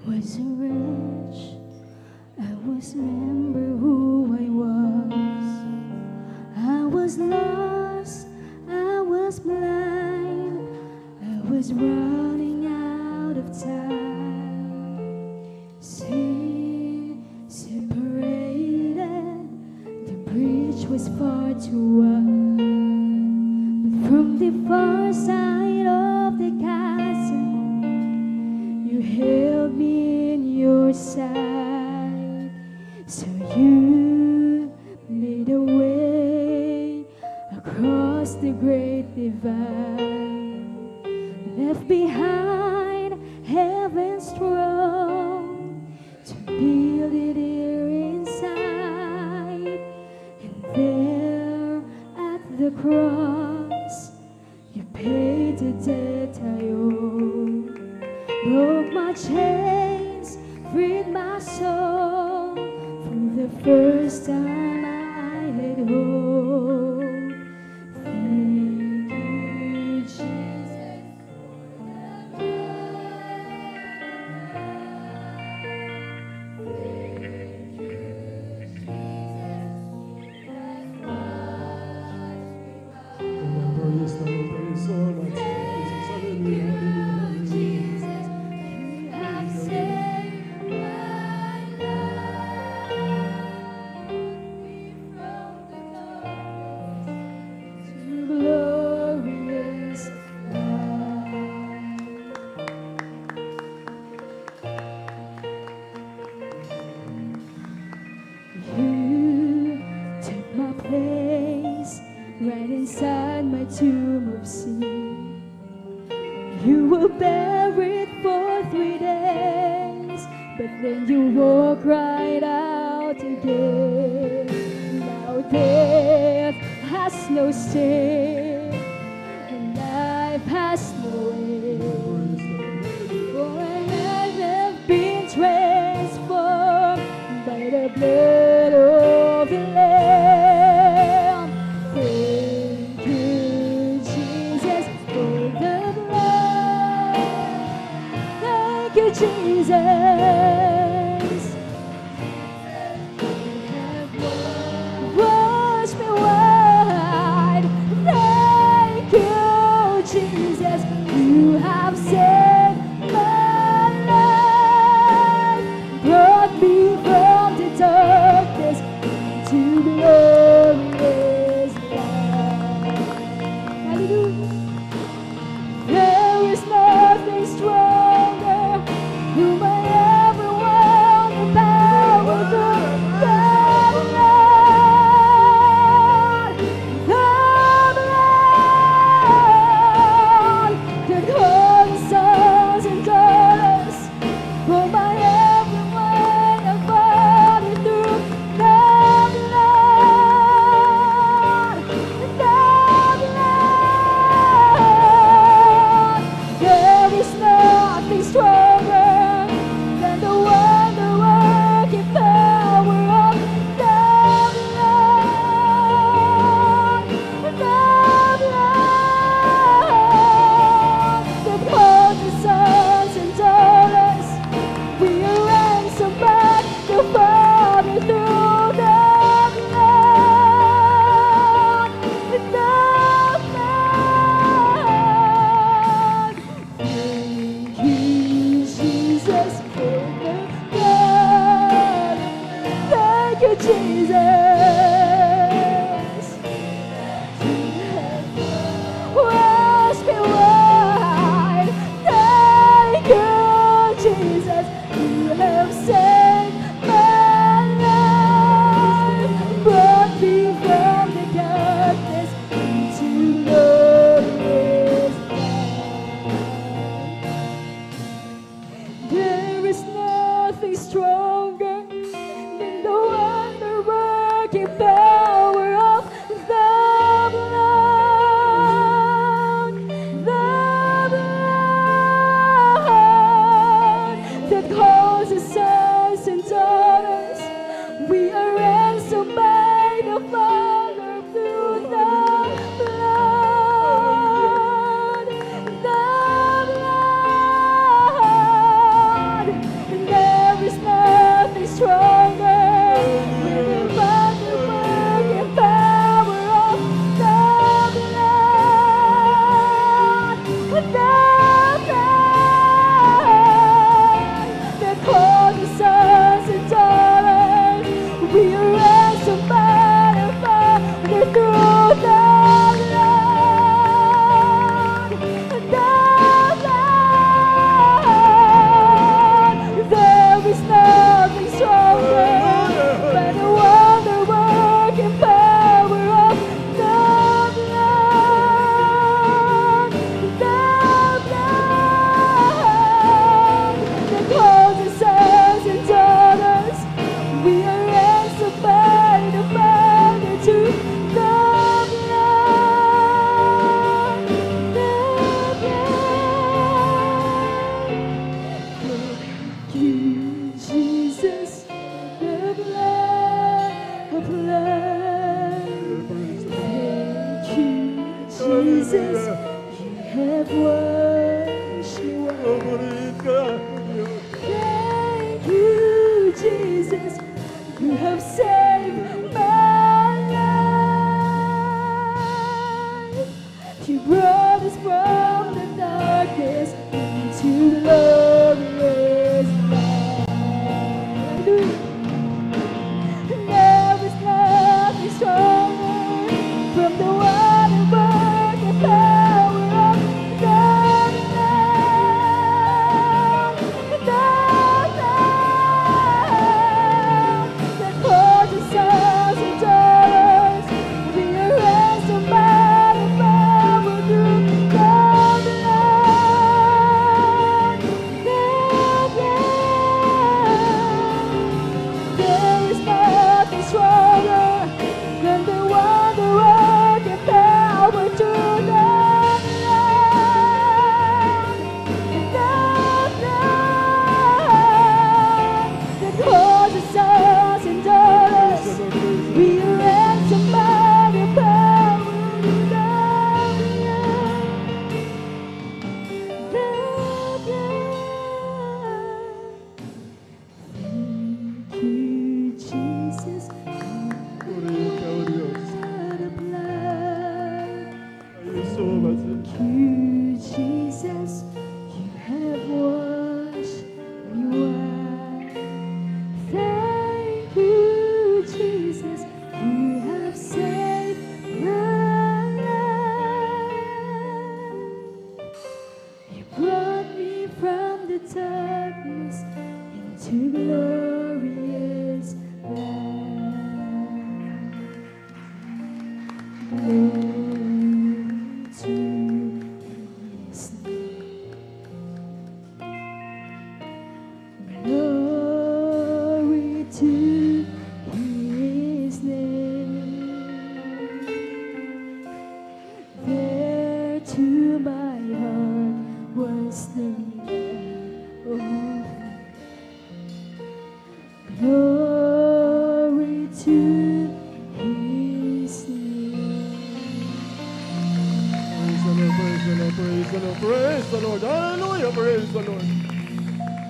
was rich, I was remember who I was lost, I was blind, I was running out of time. Sin separated, the bridge was far too wide, but from the far side of the chasm, you held me in your side. So you made a way across the great divide, left behind heaven's throne to build it here inside. And there at the cross, you paid the debt I owed, broke my chains, freed my soul. For the first time I had hope. Thank you, Jesus, for the thank you, Jesus, that's what Praise the Lord, praise so much. Hallelujah, hallelujah. Jesus, you have saved my life. From the darkness to glorious light. You took my place right inside my tomb of sin. You were buried for 3 days, but then you walk right out again. Now death has no sting, and life has no end. For I have been transformed by the blood of the Lamb. Thank you, Jesus, for the blood. Thank you, Jesus. Wash me white. Thank you, Jesus. You have saved my life, brought me from the darkness to glorious light. Hallelujah. There is nothing stronger. You may ever want the power of the blood. The blood that calls sons and daughters. For my every way I found it through the blood. Jesus, you have washed me white. Thank you, Jesus, you have saved my life. You brought us from the darkness into the glorious light. There is nothing stronger from the one who works the power of God now. That causes us and daughters to be arrested by the power through God alone. There is nothing stronger than the one who works the power to the that causes us and daughters be ransomed by the power of God. Thank you, Jesus, for the blood. Thank you, Jesus, you have washed me white. Thank you, Jesus, you have saved my life. You brought me from the darkness into glorious light. Glory to His name. Glory to His name. There to my heart was the glory to His name. Praise the Lord, praise the Lord, praise the Lord, praise the Lord. Hallelujah, praise the Lord.